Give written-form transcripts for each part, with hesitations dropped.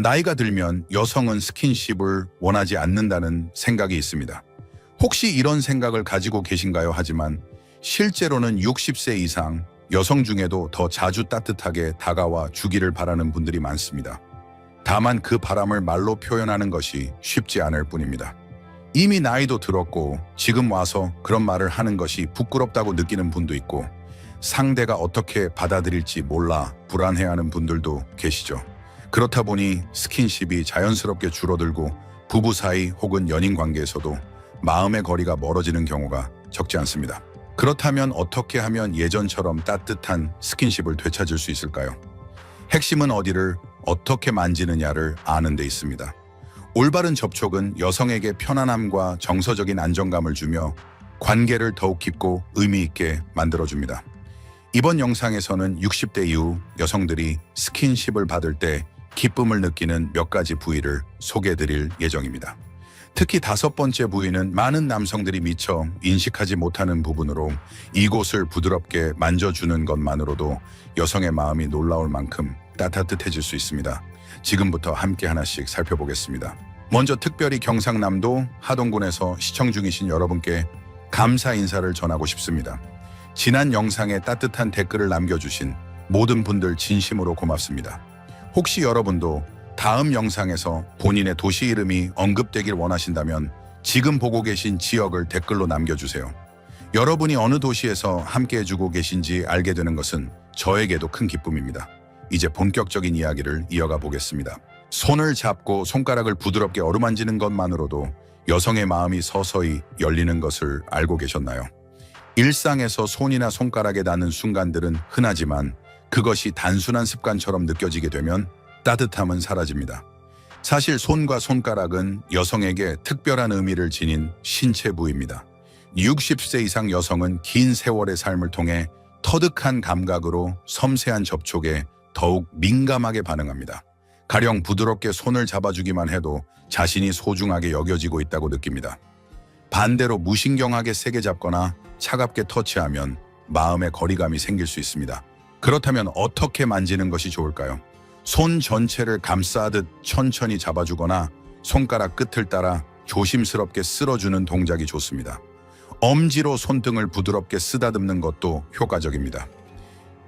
나이가 들면 여성은 스킨십을 원하지 않는다는 생각이 있습니다. 혹시 이런 생각을 가지고 계신가요? 하지만 실제로는 60세 이상 여성 중에도 더 자주 따뜻하게 다가와 주기를 바라는 분들이 많습니다. 다만 그 바람을 말로 표현하는 것이 쉽지 않을 뿐입니다. 이미 나이도 들었고 지금 와서 그런 말을 하는 것이 부끄럽다고 느끼는 분도 있고 상대가 어떻게 받아들일지 몰라 불안해하는 분들도 계시죠. 그렇다 보니 스킨십이 자연스럽게 줄어들고 부부 사이 혹은 연인 관계에서도 마음의 거리가 멀어지는 경우가 적지 않습니다. 그렇다면 어떻게 하면 예전처럼 따뜻한 스킨십을 되찾을 수 있을까요? 핵심은 어디를 어떻게 만지느냐를 아는 데 있습니다. 올바른 접촉은 여성에게 편안함과 정서적인 안정감을 주며 관계를 더욱 깊고 의미 있게 만들어줍니다. 이번 영상에서는 60대 이후 여성들이 스킨십을 받을 때 기쁨을 느끼는 몇 가지 부위를 소개해드릴 예정입니다. 특히 5번째 부위는 많은 남성들이 미처 인식하지 못하는 부분으로 이곳을 부드럽게 만져주는 것만으로도 여성의 마음이 놀라울 만큼 따뜻해질 수 있습니다. 지금부터 함께 하나씩 살펴보겠습니다. 먼저 특별히 경상남도 하동군에서 시청 중이신 여러분께 감사 인사를 전하고 싶습니다. 지난 영상에 따뜻한 댓글을 남겨주신 모든 분들 진심으로 고맙습니다. 혹시 여러분도 다음 영상에서 본인의 도시 이름이 언급되길 원하신다면 지금 보고 계신 지역을 댓글로 남겨주세요. 여러분이 어느 도시에서 함께 해주고 계신지 알게 되는 것은 저에게도 큰 기쁨입니다. 이제 본격적인 이야기를 이어가 보겠습니다. 손을 잡고 손가락을 부드럽게 어루만지는 것만으로도 여성의 마음이 서서히 열리는 것을 알고 계셨나요? 일상에서 손이나 손가락에 닿는 순간들은 흔하지만 그것이 단순한 습관처럼 느껴지게 되면 따뜻함은 사라집니다. 사실 손과 손가락은 여성에게 특별한 의미를 지닌 신체 부위입니다. 60세 이상 여성은 긴 세월의 삶을 통해 터득한 감각으로 섬세한 접촉에 더욱 민감하게 반응합니다. 가령 부드럽게 손을 잡아주기만 해도 자신이 소중하게 여겨지고 있다고 느낍니다. 반대로 무신경하게 세게 잡거나 차갑게 터치하면 마음의 거리감이 생길 수 있습니다. 그렇다면 어떻게 만지는 것이 좋을까요? 손 전체를 감싸듯 천천히 잡아주거나 손가락 끝을 따라 조심스럽게 쓸어주는 동작이 좋습니다. 엄지로 손등을 부드럽게 쓰다듬는 것도 효과적입니다.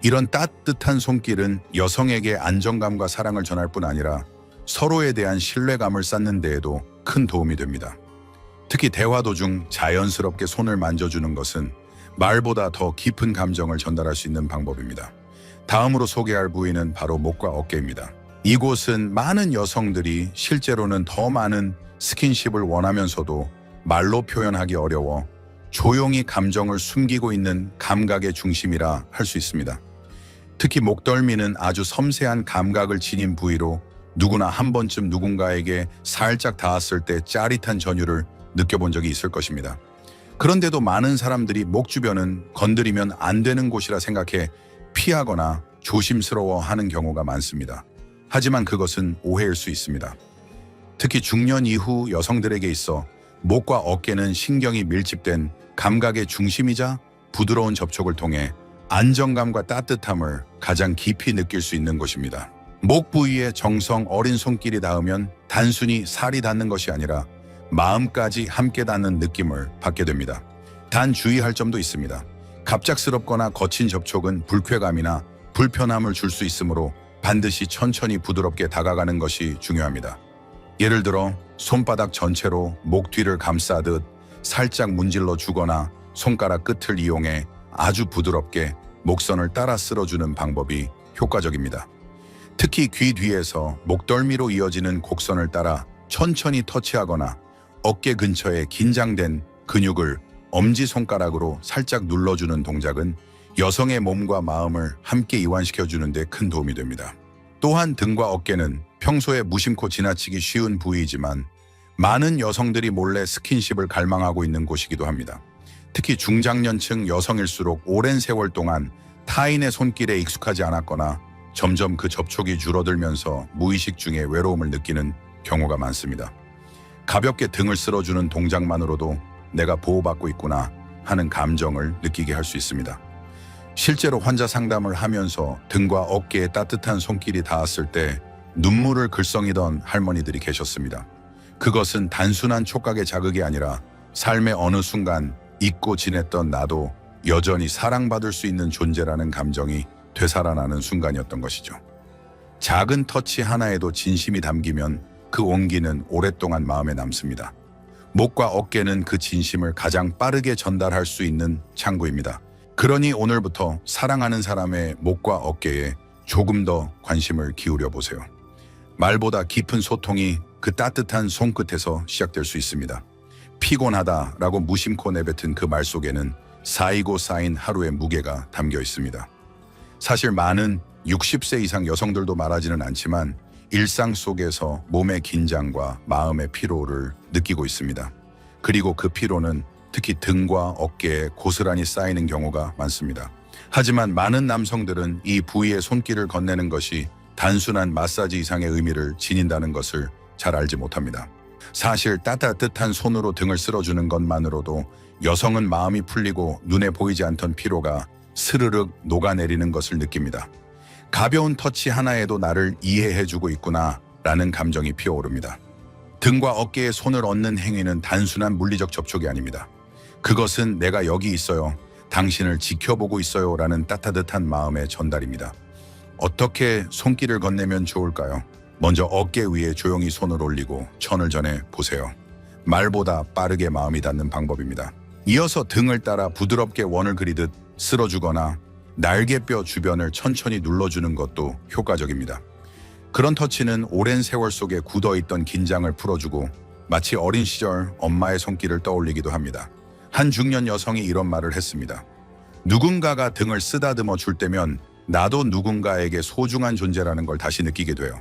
이런 따뜻한 손길은 여성에게 안정감과 사랑을 전할 뿐 아니라 서로에 대한 신뢰감을 쌓는 데에도 큰 도움이 됩니다. 특히 대화 도중 자연스럽게 손을 만져주는 것은 말보다 더 깊은 감정을 전달할 수 있는 방법입니다. 다음으로 소개할 부위는 바로 목과 어깨입니다. 이곳은 많은 여성들이 실제로는 더 많은 스킨십을 원하면서도 말로 표현하기 어려워 조용히 감정을 숨기고 있는 감각의 중심이라 할 수 있습니다. 특히 목덜미는 아주 섬세한 감각을 지닌 부위로 누구나 한 번쯤 누군가에게 살짝 닿았을 때 짜릿한 전율을 느껴본 적이 있을 것입니다. 그런데도 많은 사람들이 목 주변은 건드리면 안 되는 곳이라 생각해 피하거나 조심스러워하는 경우가 많습니다. 하지만 그것은 오해일 수 있습니다. 특히 중년 이후 여성들에게 있어 목과 어깨는 신경이 밀집된 감각의 중심이자 부드러운 접촉을 통해 안정감과 따뜻함을 가장 깊이 느낄 수 있는 곳입니다. 목 부위에 정성 어린 손길이 닿으면 단순히 살이 닿는 것이 아니라 마음까지 함께 닿는 느낌을 받게 됩니다. 단 주의할 점도 있습니다. 갑작스럽거나 거친 접촉은 불쾌감이나 불편함을 줄 수 있으므로 반드시 천천히 부드럽게 다가가는 것이 중요합니다. 예를 들어 손바닥 전체로 목 뒤를 감싸듯 살짝 문질러 주거나 손가락 끝을 이용해 아주 부드럽게 목선을 따라 쓸어주는 방법이 효과적입니다. 특히 귀 뒤에서 목덜미로 이어지는 곡선을 따라 천천히 터치하거나 어깨 근처에 긴장된 근육을 엄지손가락으로 살짝 눌러주는 동작은 여성의 몸과 마음을 함께 이완시켜주는 데 큰 도움이 됩니다. 또한 등과 어깨는 평소에 무심코 지나치기 쉬운 부위이지만 많은 여성들이 몰래 스킨십을 갈망하고 있는 곳이기도 합니다. 특히 중장년층 여성일수록 오랜 세월 동안 타인의 손길에 익숙하지 않았거나 점점 그 접촉이 줄어들면서 무의식 중에 외로움을 느끼는 경우가 많습니다. 가볍게 등을 쓸어주는 동작만으로도 내가 보호받고 있구나 하는 감정을 느끼게 할 수 있습니다. 실제로 환자 상담을 하면서 등과 어깨에 따뜻한 손길이 닿았을 때 눈물을 글썽이던 할머니들이 계셨습니다. 그것은 단순한 촉각의 자극이 아니라 삶의 어느 순간 잊고 지냈던 나도 여전히 사랑받을 수 있는 존재라는 감정이 되살아나는 순간이었던 것이죠. 작은 터치 하나에도 진심이 담기면 그 온기는 오랫동안 마음에 남습니다. 목과 어깨는 그 진심을 가장 빠르게 전달할 수 있는 창구입니다. 그러니 오늘부터 사랑하는 사람의 목과 어깨에 조금 더 관심을 기울여 보세요. 말보다 깊은 소통이 그 따뜻한 손끝에서 시작될 수 있습니다. 피곤하다라고 무심코 내뱉은 그 말 속에는 쌓이고 쌓인 하루의 무게가 담겨 있습니다. 사실 많은 60세 이상 여성들도 말하지는 않지만 일상 속에서 몸의 긴장과 마음의 피로를 느끼고 있습니다. 그리고 그 피로는 특히 등과 어깨에 고스란히 쌓이는 경우가 많습니다. 하지만 많은 남성들은 이 부위에 손길을 건네는 것이 단순한 마사지 이상의 의미를 지닌다는 것을 잘 알지 못합니다. 사실 따뜻한 손으로 등을 쓸어주는 것만으로도 여성은 마음이 풀리고 눈에 보이지 않던 피로가 스르륵 녹아내리는 것을 느낍니다. 가벼운 터치 하나에도 나를 이해해주고 있구나 라는 감정이 피어오릅니다. 등과 어깨에 손을 얹는 행위는 단순한 물리적 접촉이 아닙니다. 그것은 내가 여기 있어요, 당신을 지켜보고 있어요 라는 따뜻한 마음의 전달입니다. 어떻게 손길을 건네면 좋을까요? 먼저 어깨 위에 조용히 손을 올리고 천을 전해 보세요. 말보다 빠르게 마음이 닿는 방법입니다. 이어서 등을 따라 부드럽게 원을 그리듯 쓸어주거나 날개뼈 주변을 천천히 눌러주는 것도 효과적입니다. 그런 터치는 오랜 세월 속에 굳어있던 긴장을 풀어주고 마치 어린 시절 엄마의 손길을 떠올리기도 합니다. 한 중년 여성이 이런 말을 했습니다. 누군가가 등을 쓰다듬어 줄 때면 나도 누군가에게 소중한 존재라는 걸 다시 느끼게 돼요.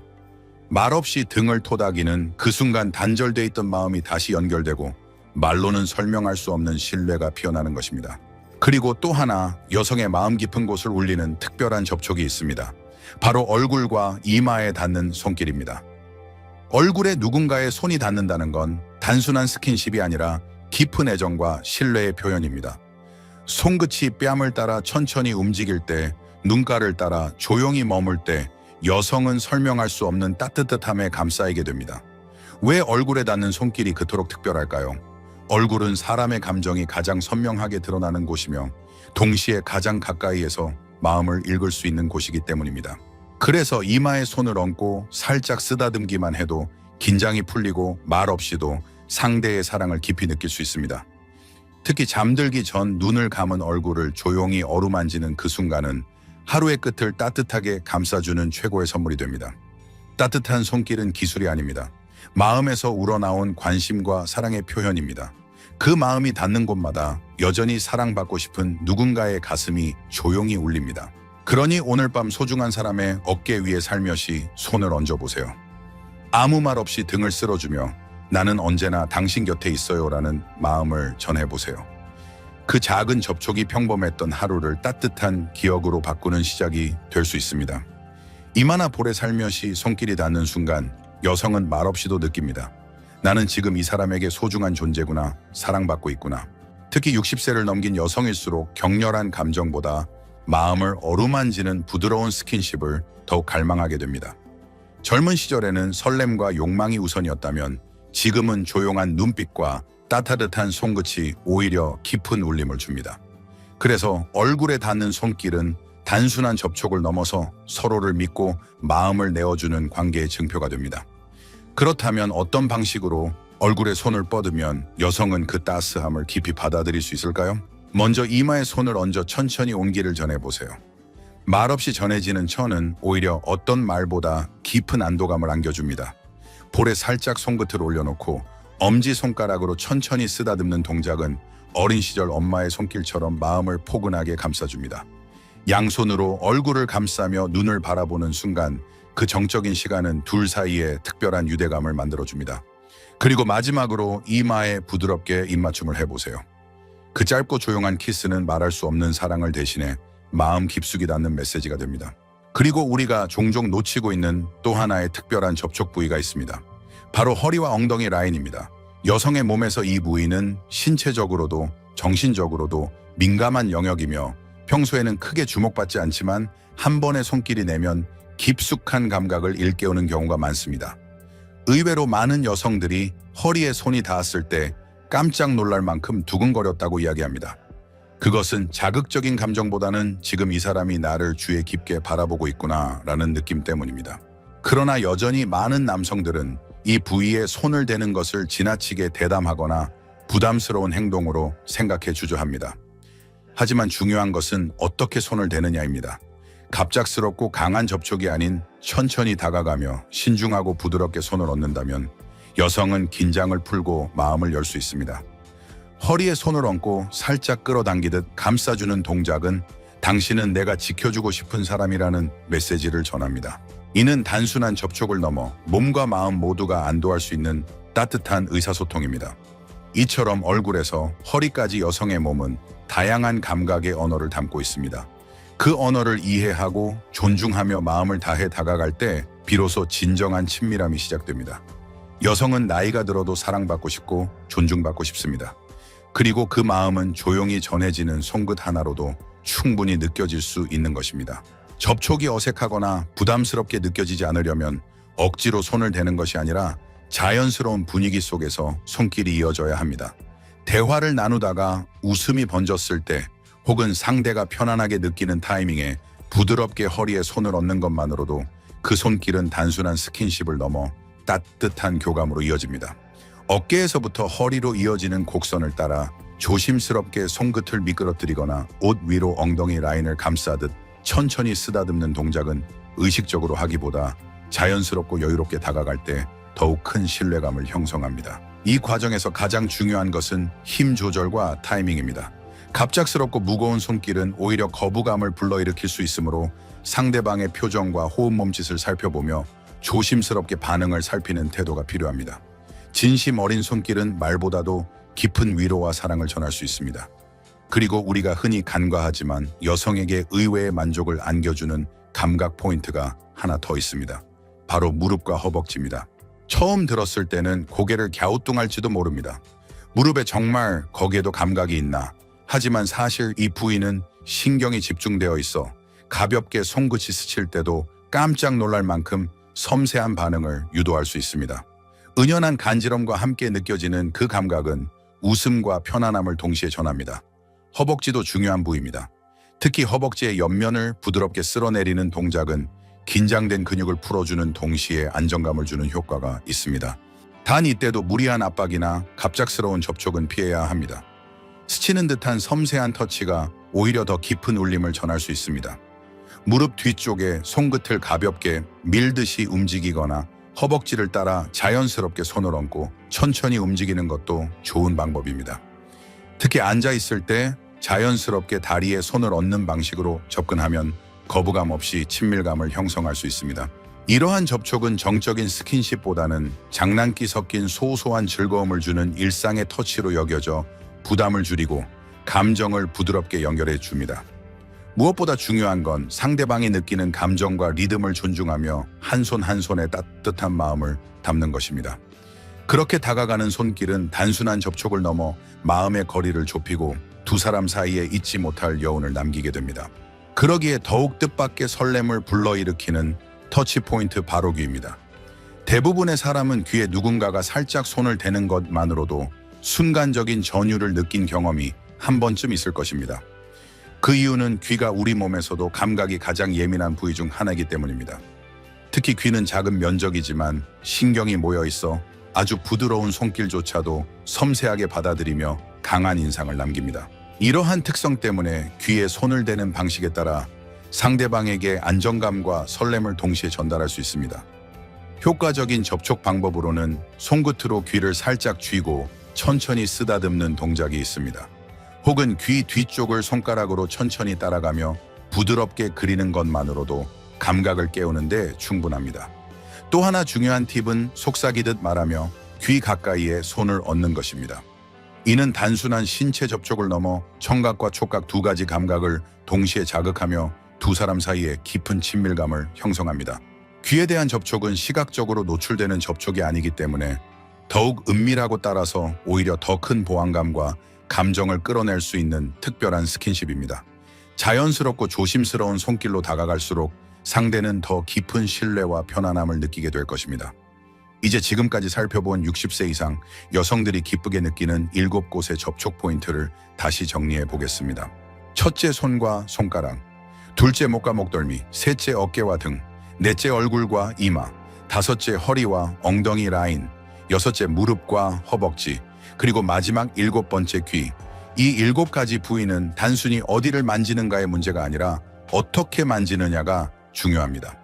말없이 등을 토닥이는 그 순간 단절돼 있던 마음이 다시 연결되고 말로는 설명할 수 없는 신뢰가 피어나는 것입니다. 그리고 또 하나 여성의 마음 깊은 곳을 울리는 특별한 접촉이 있습니다. 바로 얼굴과 이마에 닿는 손길입니다. 얼굴에 누군가의 손이 닿는다는 건 단순한 스킨십이 아니라 깊은 애정과 신뢰의 표현입니다. 손끝이 뺨을 따라 천천히 움직일 때, 눈가를 따라 조용히 머물 때 여성은 설명할 수 없는 따뜻함에 감싸이게 됩니다. 왜 얼굴에 닿는 손길이 그토록 특별할까요? 얼굴은 사람의 감정이 가장 선명하게 드러나는 곳이며 동시에 가장 가까이에서 마음을 읽을 수 있는 곳이기 때문입니다. 그래서 이마에 손을 얹고 살짝 쓰다듬기만 해도 긴장이 풀리고 말 없이도 상대의 사랑을 깊이 느낄 수 있습니다. 특히 잠들기 전 눈을 감은 얼굴을 조용히 어루만지는 그 순간은 하루의 끝을 따뜻하게 감싸주는 최고의 선물이 됩니다. 따뜻한 손길은 기술이 아닙니다. 마음에서 우러나온 관심과 사랑의 표현입니다. 그 마음이 닿는 곳마다 여전히 사랑받고 싶은 누군가의 가슴이 조용히 울립니다. 그러니 오늘 밤 소중한 사람의 어깨 위에 살며시 손을 얹어보세요. 아무 말 없이 등을 쓸어주며 나는 언제나 당신 곁에 있어요 라는 마음을 전해보세요. 그 작은 접촉이 평범했던 하루를 따뜻한 기억으로 바꾸는 시작이 될 수 있습니다. 이마나 볼에 살며시 손길이 닿는 순간 여성은 말없이도 느낍니다. 나는 지금 이 사람에게 소중한 존재구나, 사랑받고 있구나. 특히 60세를 넘긴 여성일수록 격렬한 감정보다 마음을 어루만지는 부드러운 스킨십을 더욱 갈망하게 됩니다. 젊은 시절에는 설렘과 욕망이 우선이었다면 지금은 조용한 눈빛과 따뜻한 손끝이 오히려 깊은 울림을 줍니다. 그래서 얼굴에 닿는 손길은 단순한 접촉을 넘어서 서로를 믿고 마음을 내어주는 관계의 증표가 됩니다. 그렇다면 어떤 방식으로 얼굴에 손을 뻗으면 여성은 그 따스함을 깊이 받아들일 수 있을까요? 먼저 이마에 손을 얹어 천천히 온기를 전해보세요. 말없이 전해지는 천은 오히려 어떤 말보다 깊은 안도감을 안겨줍니다. 볼에 살짝 손끝을 올려놓고 엄지손가락으로 천천히 쓰다듬는 동작은 어린 시절 엄마의 손길처럼 마음을 포근하게 감싸줍니다. 양손으로 얼굴을 감싸며 눈을 바라보는 순간 그 정적인 시간은 둘 사이에 특별한 유대감을 만들어줍니다. 그리고 마지막으로 이마에 부드럽게 입맞춤을 해보세요. 그 짧고 조용한 키스는 말할 수 없는 사랑을 대신해 마음 깊숙이 닿는 메시지가 됩니다. 그리고 우리가 종종 놓치고 있는 또 하나의 특별한 접촉 부위가 있습니다. 바로 허리와 엉덩이 라인입니다. 여성의 몸에서 이 부위는 신체적으로도 정신적으로도 민감한 영역이며 평소에는 크게 주목받지 않지만 한 번의 손길이 내면 깊숙한 감각을 일깨우는 경우가 많습니다. 의외로 많은 여성들이 허리에 손이 닿았을 때 깜짝 놀랄 만큼 두근거렸다고 이야기합니다. 그것은 자극적인 감정보다는 지금 이 사람이 나를 주의 깊게 바라보고 있구나라는 느낌 때문입니다. 그러나 여전히 많은 남성들은 이 부위에 손을 대는 것을 지나치게 대담하거나 부담스러운 행동으로 생각해 주저합니다. 하지만 중요한 것은 어떻게 손을 대느냐입니다. 갑작스럽고 강한 접촉이 아닌 천천히 다가가며 신중하고 부드럽게 손을 얹는다면 여성은 긴장을 풀고 마음을 열 수 있습니다. 허리에 손을 얹고 살짝 끌어당기듯 감싸주는 동작은 당신은 내가 지켜주고 싶은 사람이라는 메시지를 전합니다. 이는 단순한 접촉을 넘어 몸과 마음 모두가 안도할 수 있는 따뜻한 의사소통입니다. 이처럼 얼굴에서 허리까지 여성의 몸은 다양한 감각의 언어를 담고 있습니다. 그 언어를 이해하고 존중하며 마음을 다해 다가갈 때 비로소 진정한 친밀함이 시작됩니다. 여성은 나이가 들어도 사랑받고 싶고 존중받고 싶습니다. 그리고 그 마음은 조용히 전해지는 손끝 하나로도 충분히 느껴질 수 있는 것입니다. 접촉이 어색하거나 부담스럽게 느껴지지 않으려면 억지로 손을 대는 것이 아니라 자연스러운 분위기 속에서 손길이 이어져야 합니다. 대화를 나누다가 웃음이 번졌을 때 혹은 상대가 편안하게 느끼는 타이밍에 부드럽게 허리에 손을 얹는 것만으로도 그 손길은 단순한 스킨십을 넘어 따뜻한 교감으로 이어집니다. 어깨에서부터 허리로 이어지는 곡선을 따라 조심스럽게 손끝을 미끄러뜨리거나 옷 위로 엉덩이 라인을 감싸듯 천천히 쓰다듬는 동작은 의식적으로 하기보다 자연스럽고 여유롭게 다가갈 때 더욱 큰 신뢰감을 형성합니다. 이 과정에서 가장 중요한 것은 힘 조절과 타이밍입니다. 갑작스럽고 무거운 손길은 오히려 거부감을 불러일으킬 수 있으므로 상대방의 표정과 호흡 몸짓을 살펴보며 조심스럽게 반응을 살피는 태도가 필요합니다. 진심 어린 손길은 말보다도 깊은 위로와 사랑을 전할 수 있습니다. 그리고 우리가 흔히 간과하지만 여성에게 의외의 만족을 안겨주는 감각 포인트가 하나 더 있습니다. 바로 무릎과 허벅지입니다. 처음 들었을 때는 고개를 갸우뚱할지도 모릅니다. 무릎에 정말 거기에도 감각이 있나? 하지만 사실 이 부위는 신경이 집중되어 있어 가볍게 손끝이 스칠 때도 깜짝 놀랄 만큼 섬세한 반응을 유도할 수 있습니다. 은연한 간지럼과 함께 느껴지는 그 감각은 웃음과 편안함을 동시에 전합니다. 허벅지도 중요한 부위입니다. 특히 허벅지의 옆면을 부드럽게 쓸어내리는 동작은 긴장된 근육을 풀어주는 동시에 안정감을 주는 효과가 있습니다. 단 이때도 무리한 압박이나 갑작스러운 접촉은 피해야 합니다. 스치는 듯한 섬세한 터치가 오히려 더 깊은 울림을 전할 수 있습니다. 무릎 뒤쪽에 손끝을 가볍게 밀듯이 움직이거나 허벅지를 따라 자연스럽게 손을 얹고 천천히 움직이는 것도 좋은 방법입니다. 특히 앉아있을 때 자연스럽게 다리에 손을 얹는 방식으로 접근하면 거부감 없이 친밀감을 형성할 수 있습니다. 이러한 접촉은 정적인 스킨십보다는 장난기 섞인 소소한 즐거움을 주는 일상의 터치로 여겨져 부담을 줄이고 감정을 부드럽게 연결해 줍니다. 무엇보다 중요한 건 상대방이 느끼는 감정과 리듬을 존중하며 한 손 한 손에 따뜻한 마음을 담는 것입니다. 그렇게 다가가는 손길은 단순한 접촉을 넘어 마음의 거리를 좁히고 두 사람 사이에 잊지 못할 여운을 남기게 됩니다. 그러기에 더욱 뜻밖의 설렘을 불러일으키는 터치포인트 바로 귀입니다. 대부분의 사람은 귀에 누군가가 살짝 손을 대는 것만으로도 순간적인 전율을 느낀 경험이 한 번쯤 있을 것입니다. 그 이유는 귀가 우리 몸에서도 감각이 가장 예민한 부위 중 하나이기 때문입니다. 특히 귀는 작은 면적이지만 신경이 모여 있어 아주 부드러운 손길조차도 섬세하게 받아들이며 강한 인상을 남깁니다. 이러한 특성 때문에 귀에 손을 대는 방식에 따라 상대방에게 안정감과 설렘을 동시에 전달할 수 있습니다. 효과적인 접촉 방법으로는 손끝으로 귀를 살짝 쥐고 천천히 쓰다듬는 동작이 있습니다. 혹은 귀 뒤쪽을 손가락으로 천천히 따라가며 부드럽게 그리는 것만으로도 감각을 깨우는데 충분합니다. 또 하나 중요한 팁은 속삭이듯 말하며 귀 가까이에 손을 얹는 것입니다. 이는 단순한 신체 접촉을 넘어 청각과 촉각 두 가지 감각을 동시에 자극하며 두 사람 사이에 깊은 친밀감을 형성합니다. 귀에 대한 접촉은 시각적으로 노출되는 접촉이 아니기 때문에 더욱 은밀하고 따라서 오히려 더 큰 보안감과 감정을 끌어낼 수 있는 특별한 스킨십입니다. 자연스럽고 조심스러운 손길로 다가갈수록 상대는 더 깊은 신뢰와 편안함을 느끼게 될 것입니다. 이제 지금까지 살펴본 60세 이상 여성들이 기쁘게 느끼는 7곳의 접촉 포인트를 다시 정리해 보겠습니다. 첫째, 손과 손가락. 둘째, 목과 목덜미. 셋째, 어깨와 등. 넷째, 얼굴과 이마. 다섯째, 허리와 엉덩이 라인. 여섯째, 무릎과 허벅지. 그리고 마지막 7번째, 귀. 이 7가지 부위는 단순히 어디를 만지는가의 문제가 아니라 어떻게 만지느냐가 중요합니다.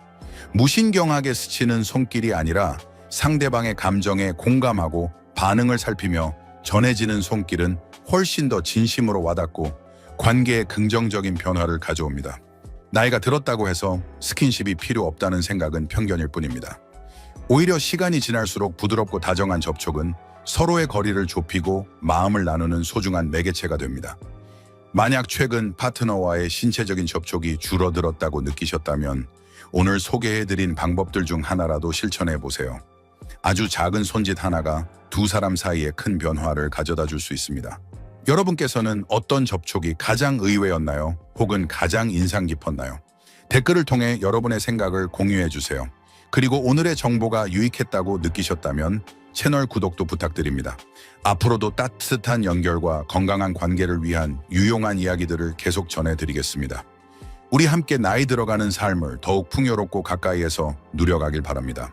무신경하게 스치는 손길이 아니라 상대방의 감정에 공감하고 반응을 살피며 전해지는 손길은 훨씬 더 진심으로 와닿고 관계에 긍정적인 변화를 가져옵니다. 나이가 들었다고 해서 스킨십이 필요 없다는 생각은 편견일 뿐입니다. 오히려 시간이 지날수록 부드럽고 다정한 접촉은 서로의 거리를 좁히고 마음을 나누는 소중한 매개체가 됩니다. 만약 최근 파트너와의 신체적인 접촉이 줄어들었다고 느끼셨다면 오늘 소개해드린 방법들 중 하나라도 실천해 보세요. 아주 작은 손짓 하나가 두 사람 사이에 큰 변화를 가져다 줄 수 있습니다. 여러분께서는 어떤 접촉이 가장 의외였나요? 혹은 가장 인상 깊었나요? 댓글을 통해 여러분의 생각을 공유해 주세요. 그리고 오늘의 정보가 유익했다고 느끼셨다면 채널 구독도 부탁드립니다. 앞으로도 따뜻한 연결과 건강한 관계를 위한 유용한 이야기들을 계속 전해드리겠습니다. 우리 함께 나이 들어가는 삶을 더욱 풍요롭고 가까이에서 누려가길 바랍니다.